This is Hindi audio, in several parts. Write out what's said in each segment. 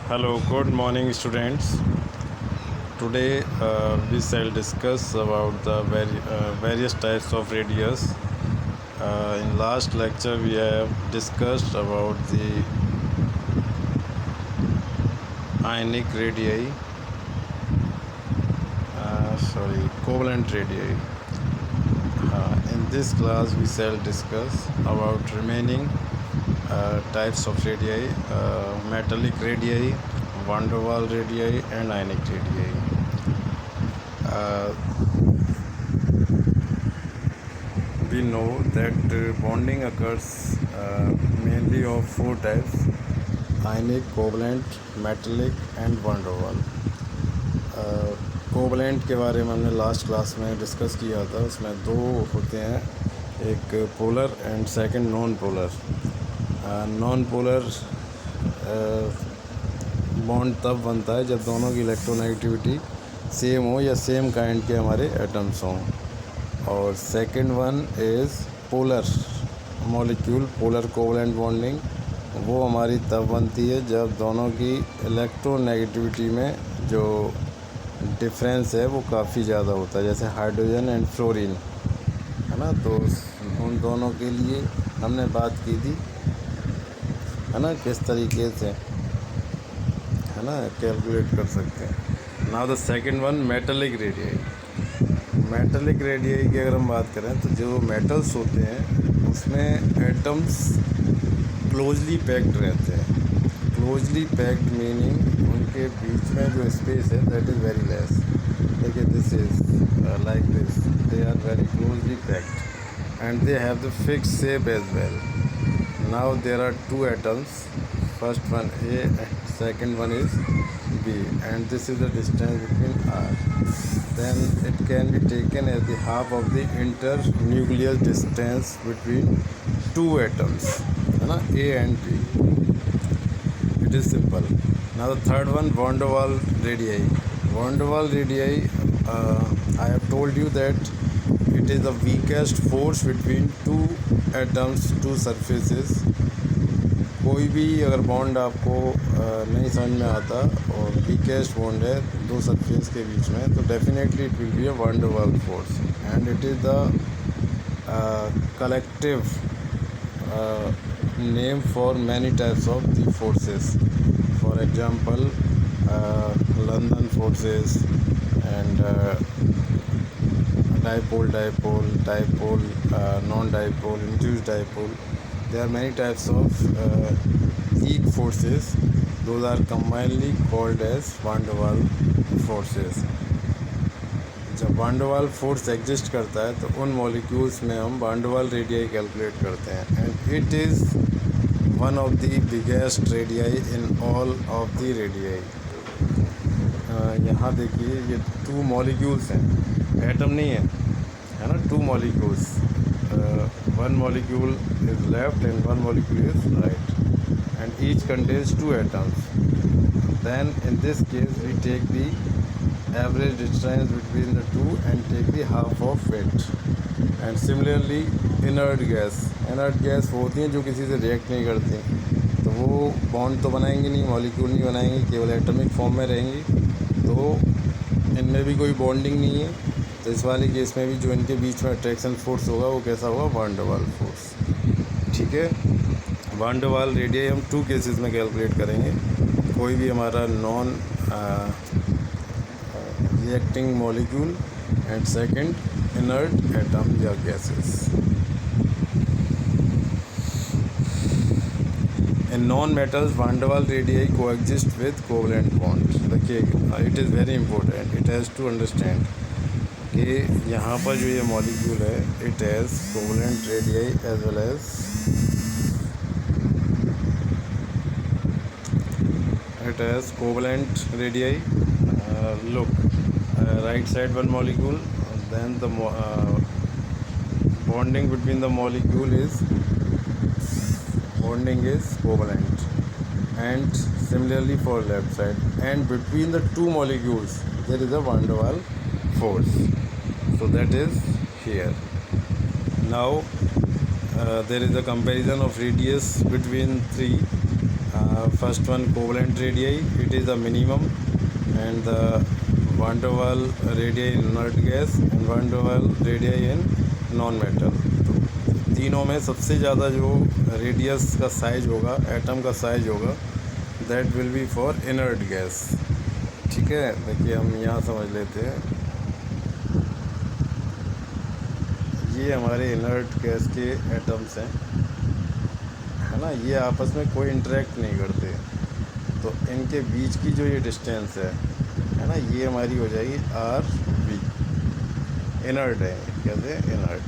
Hello, good morning, students. Today we shall discuss about the various types of radius. In last lecture, we have discussed about the ionic radii, covalent radii. In this class, we shall discuss about remaining types of radii, metallic radii, van der Waals radii, and ionic radii. We know that bonding occurs mainly of four types: ionic, covalent, metallic, and van der Waals. Covalent के बारे में हमने लास्ट क्लास में डिस्कस किया था. उसमें दो होते हैं, एक polar and second non polar. Non polar bond तब बनता है जब दोनों की इलेक्ट्रोनेगेटिविटी सेम हो या सेम काइंड के हमारे एटम्स हों. और second one is polar molecule, polar covalent bonding. वो हमारी तब बनती है जब दोनों की इलेक्ट्रोनेगेटिविटी में जो डिफरेंस है वो काफ़ी ज़्यादा होता है, जैसे हाइड्रोजन एंड फ्लोरीन, है ना. तो उन दोनों के लिए हमने बात की थी, है ना, किस तरीके से, है ना, कैलकुलेट कर सकते हैं. Now the second one, metallic radii. Metallic radii की अगर हम बात करें तो जो मेटल्स होते हैं उसमें एटम्स क्लोजली पैक्ड रहते हैं. क्लोजली पैक्ड मीनिंग उनके बीच में जो स्पेस है दैट इज़ वेरी लेस. देखिए, this is like this, they are very closely packed and they have the fix shape as well. Now there are two atoms, first one A and second one is B, and this is the distance between R. Then it can be taken as the half of the internuclear distance between two atoms, है ना, A and B. It is simple. Now the third one, van der Waals radii. Van der Waals radii, I have told you that it is the weakest force between two atoms, two surfaces. कोई भी अगर बॉन्ड आपको नहीं समझ में आता और वीकेस्ट बॉन्ड है दो सरफेस के बीच में, तो definitely it will be a van der Waals force, and it is the collective name for many types of the forces. For example, London forces and dipole, non-dipole, induced dipole. There are many types of weak forces. Those are commonly called as van der Waals forces. जब van der Waals force exist करता है तो उन मॉलिक्यूल्स में हम van der Waals radii calculate करते हैं, and it is one of the biggest radii in all of the radii. यहाँ देखिए, ये टू मॉलिक्यूल्स हैं, एटम नहीं है ना. Two molecules, one molecule is left and one molecule is right, and each contains two atoms. Then in this case we take the average distance between the two and take the half of it. And similarly inert gas वो होती हैं जो किसी से रिएक्ट नहीं करती, तो वो बॉन्ड तो बनाएंगी नहीं, मॉलिक्यूल नहीं बनाएंगी, केवल एटॉमिक फॉर्म में रहेंगी, तो इनमें भी कोई बॉन्डिंग नहीं है. तो इस वाले केस में भी जो इनके बीच में अट्रैक्शन फोर्स होगा वो कैसा होगा, van der Waals फोर्स. ठीक है, van der Waals रेडियाई हम टू केसेस में कैलकुलेट करेंगे. कोई भी हमारा non reacting molecule and second inert atom या gases. In non-metals, van der Waals radii coexist with covalent bonds. देखिए, it is very important, it has to understand कि यहाँ पर जो ये molecule है it has covalent radii as well as it has covalent radii. Look, right side one molecule, then the bonding between the molecule is covalent, and similarly for left side, and between the two molecules there is a van der Waals force, so that is here. Now there is a comparison of radius between three First one, covalent radii, it is the minimum, and the van der Waal radii in inert gas and van der Waal radii in non metal. तो तीनों में सबसे ज़्यादा जो रेडियस का साइज होगा, एटम का साइज होगा, that will be for inert gas. ठीक है, देखिए हम यहाँ समझ लेते हैं, ये हमारे इनर्ट गैस के एटम्स हैं, है ना। ये आपस में कोई इंटरेक्ट नहीं करते, तो इनके बीच की जो ये डिस्टेंस है ना, ये हमारी हो जाएगी आर वी। इनर्ट है, कहते हैं इनर्ट।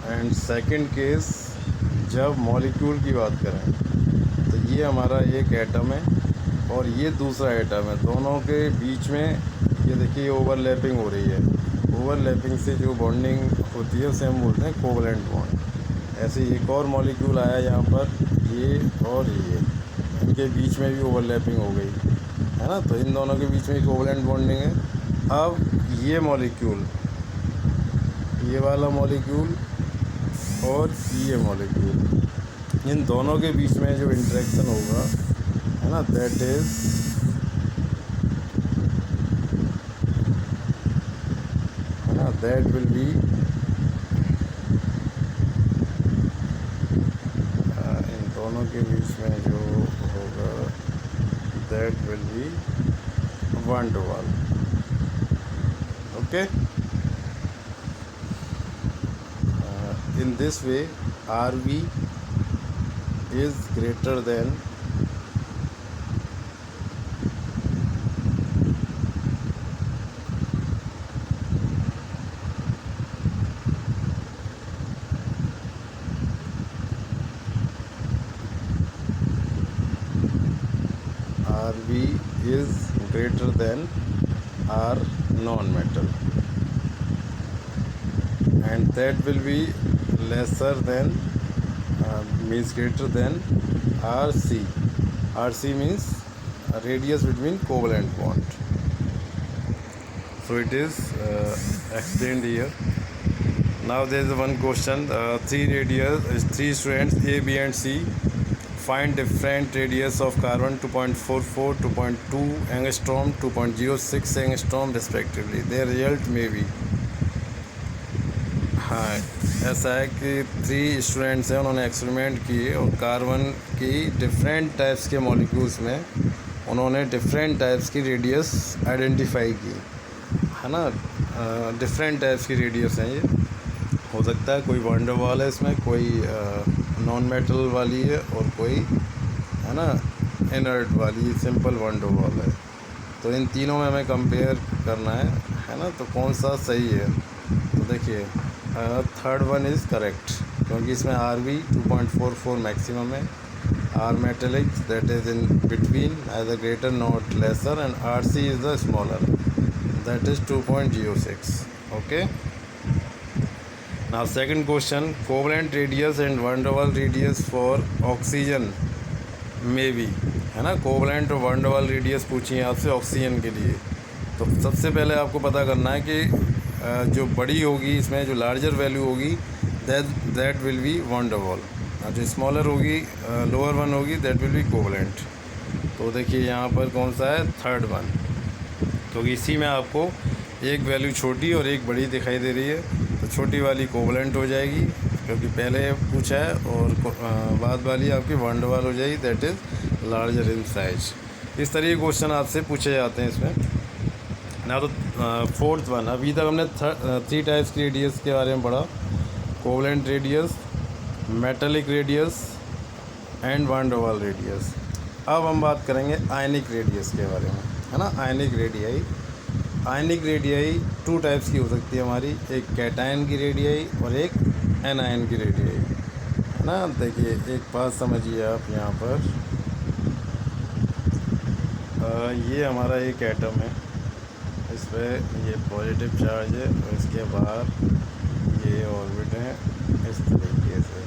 एंड सेकंड केस, जब मॉलिक्यूल की बात करें तो ये हमारा एक एटम है और ये दूसरा एटम है, दोनों के बीच में ये देखिए ओवरलैपिंग हो रही है। ओवरलैपिंग से जो बॉन्डिंग होती है उसे हम बोलते हैं कोवलेंट बॉन्ड। ऐसे एक और मॉलिक्यूल आया यहाँ पर, ये और ये, इनके बीच में भी ओवरलैपिंग हो गई, है ना। तो इन दोनों के बीच में कोवलेंट बॉन्डिंग है। अब ये मॉलिक्यूल, ये वाला मॉलिक्यूल और ये मॉलिक्यूल, इन दोनों के बीच में जो इंटरेक्शन होगा, है ना, that is that will be इन दोनों के बीच में जो होगा that will be van der Waal। okay, in this way RV is greater than RV is greater than R non-metal, and that will be lesser than means greater than RC. RC means radius between covalent bond. So it is explained here. Now there is one question. Three students A, B, and C find different radius of carbon 2.44, 2.2 angstrom, 2.06 angstrom respectively. Their result may be, हाँ ऐसा है कि 3 स्टूडेंट्स हैं, उन्होंने एक्सपेरिमेंट किए और कार्बन की डिफरेंट टाइप्स के मॉलिक्यूल्स में उन्होंने डिफरेंट टाइप्स की रेडियस आइडेंटिफाई की, है ना। डिफरेंट टाइप्स की रेडियस हैं। ये हो सकता है कोई van der Waal है इसमें, कोई नॉन मेटल वाली है और कोई, है ना, इनर्ट वाली सिंपल van der Waal है। तो इन तीनों में हमें कंपेयर करना है ना, तो कौन सा सही है। तो देखिए थर्ड वन इज़ करेक्ट, क्योंकि इसमें RV 2.44 मैक्सिमम है, R metallic that is in between as a greater not lesser, and RC is the smaller that is 2.06। Okay, now second question, covalent radius and van der Waal radius for oxygen may be, है ना। कोवलेंट और van der Waal रेडियस पूछिए आपसे ऑक्सीजन के लिए। तो सबसे पहले आपको पता करना है कि जो बड़ी होगी इसमें, जो लार्जर वैल्यू होगी that will be van der Waal, और जो स्मॉलर होगी लोअर वन होगी दैट विल बी कोवलेंट। तो देखिए यहाँ पर कौन सा है, थर्ड वन, क्योंकि इसी में आपको एक वैल्यू छोटी और एक बड़ी दिखाई दे रही है। तो छोटी वाली कोवलेंट हो जाएगी क्योंकि पहले पूछा है, और बाद वाली आपकी van der Waal हो जाएगी that is larger in size. इस तरह के क्वेश्चन आपसे पूछे जाते हैं इसमें ना। तो फोर्थ वन, अभी तक हमने 3 टाइप्स की रेडियस के बारे में पढ़ा, covalent radius, metallic radius and van der Waal radius. अब हम बात करेंगे आयनिक रेडियस के बारे में, है ना। आयनिक रेडियाई 2 टाइप्स की हो सकती है हमारी, एक कैटायन की रेडियाई और एक एनायन की रेडियाई, है ना। देखिए एक बात समझिए आप यहाँ पर, ये हमारा एक एटम है, इस पर ये पॉजिटिव चार्ज है और इसके बाहर ये ऑर्बिट है इस तरीके से,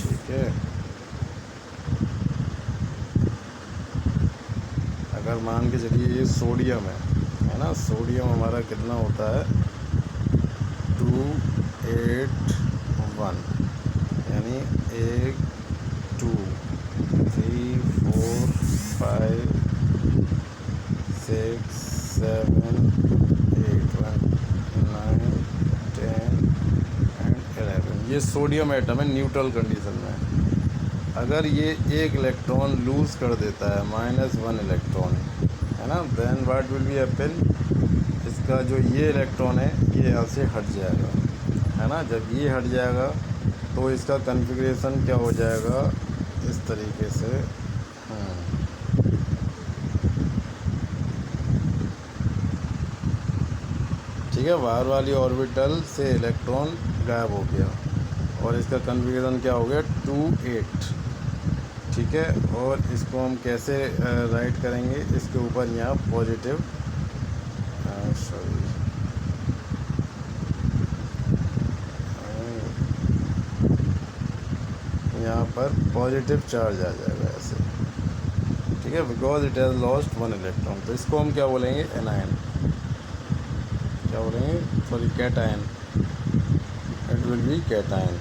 ठीक है। अगर मान के चलिए ये सोडियम है ना, सोडियम हमारा कितना होता है 281 1, यानी 1 2 3 4 5 6 7 8 1 9 10 एंड 11। ये सोडियम एटम है न्यूट्रल कंडीशन में। अगर ये एक इलेक्ट्रॉन लूज़ कर देता है -1 इलेक्ट्रॉन, है ना, then what will be happen, इसका जो ये इलेक्ट्रॉन है ये यहाँ से हट जाएगा, है ना। जब ये हट जाएगा तो इसका कॉन्फ़िगरेशन क्या हो जाएगा, इस तरीके से। ठीक है, बाहर वाली ऑर्बिटल से इलेक्ट्रॉन गायब हो गया और इसका कॉन्फ़िगरेशन क्या हो गया, 2 8। ठीक है, और इसको हम कैसे राइट करेंगे, इसके ऊपर यहाँ पॉजिटिव यहाँ पर पॉजिटिव चार्ज आ जाएगा ऐसे। ठीक है, because it has lost 1 electron. तो इसको हम क्या बोलेंगे, एनायन। क्या बोलेंगे, sorry, cation. It will be cation,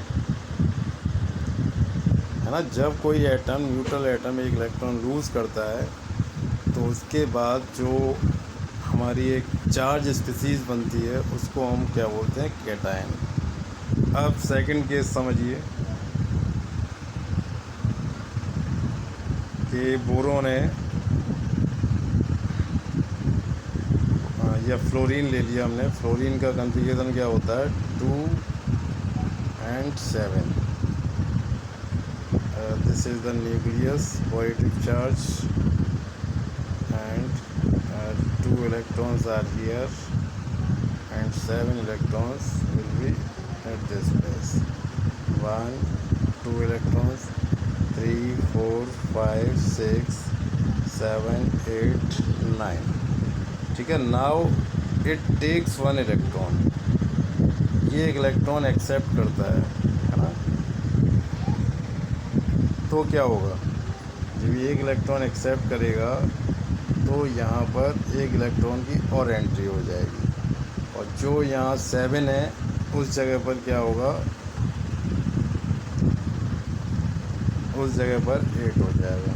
है ना। जब कोई एटम, न्यूट्रल एटम, एक इलेक्ट्रॉन लूज़ करता है तो उसके बाद जो हमारी एक चार्ज स्पीसीज़ बनती है उसको हम क्या बोलते हैं, कैटायन। अब सेकंड केस समझिए कि बोरोन है या फ्लोरीन ले लिया हमने। फ्लोरीन का कॉन्फ़िगरेशन क्या होता है, 2 and 7। This is the nucleus, positive charge, and 2 electrons are here and 7 electrons will be at this place. 1 2 electrons, 3 4 5 6 7 8 9। ठीक है, नाउ इट टेक्स 1 इलेक्ट्रॉन। ये एक इलेक्ट्रॉन एक्सेप्ट करता है ना। तो क्या होगा, जब ये एक इलेक्ट्रॉन एक्सेप्ट करेगा तो यहाँ पर एक इलेक्ट्रॉन की और एंट्री हो जाएगी, और जो यहाँ 7 है उस जगह पर क्या होगा, उस जगह पर 8 हो जाएगा।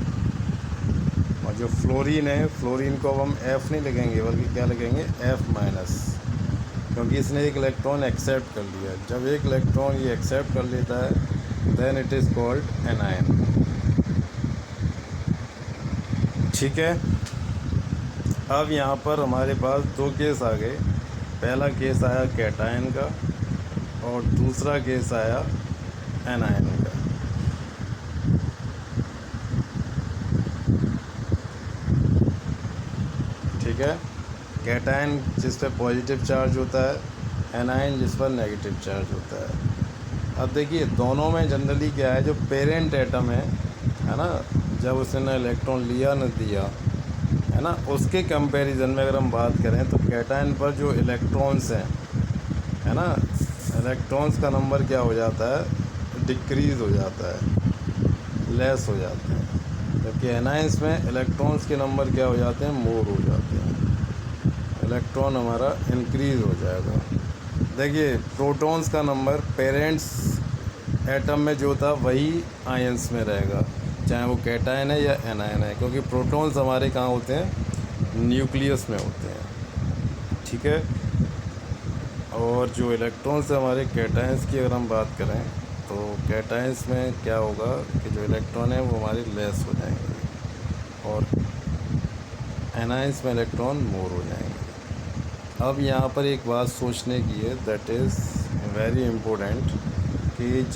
और जो फ्लोरीन है, फ्लोरीन को अब हम F नहीं लिखेंगे बल्कि क्या लिखेंगे, F-, क्योंकि इसने एक इलेक्ट्रॉन एक्सेप्ट कर लिया। जब एक इलेक्ट्रॉन ये एक्सेप्ट कर लेता है then it is called anion. ठीक है, अब यहाँ पर हमारे पास 2 केस आ गए। पहला केस आया कैटायन का और दूसरा केस आया एनायन का। ठीक है, कैटायन जिस पर पॉजिटिव चार्ज होता है, एनायन जिस पर नेगेटिव चार्ज होता है। अब देखिए दोनों में जनरली क्या है, जो पेरेंट एटम है ना, जब उसने इलेक्ट्रॉन लिया न दिया, है ना, उसके कंपैरिजन में अगर हम बात करें तो कैटायन पर जो इलेक्ट्रॉन्स हैं, है ना, इलेक्ट्रॉन्स का नंबर क्या हो जाता है, डिक्रीज़ हो जाता है, लेस हो जाते हैं। जबकि एनायंस में इलेक्ट्रॉन्स के नंबर क्या हो जाते हैं, मोर हो जाते हैं, इलेक्ट्रॉन हमारा इंक्रीज़ हो जाएगा। देखिए प्रोटॉन्स का नंबर पेरेंट्स एटम में जो था वही आयंस में रहेगा, चाहे वो कैटायन है या एनायन है, क्योंकि प्रोटॉन्स हमारे कहाँ होते हैं, न्यूक्लियस में होते हैं। ठीक है, और जो इलेक्ट्रॉन्स है हमारे कैटायंस की अगर हम बात करें तो कैटायंस में क्या होगा कि जो इलेक्ट्रॉन है वो हमारे लेस हो जाएंगे और एनायंस में इलेक्ट्रॉन मोर हो जाएंगे। अब यहाँ पर एक बात सोचने की है, दैट इज़ वेरी इम्पोर्टेंट कि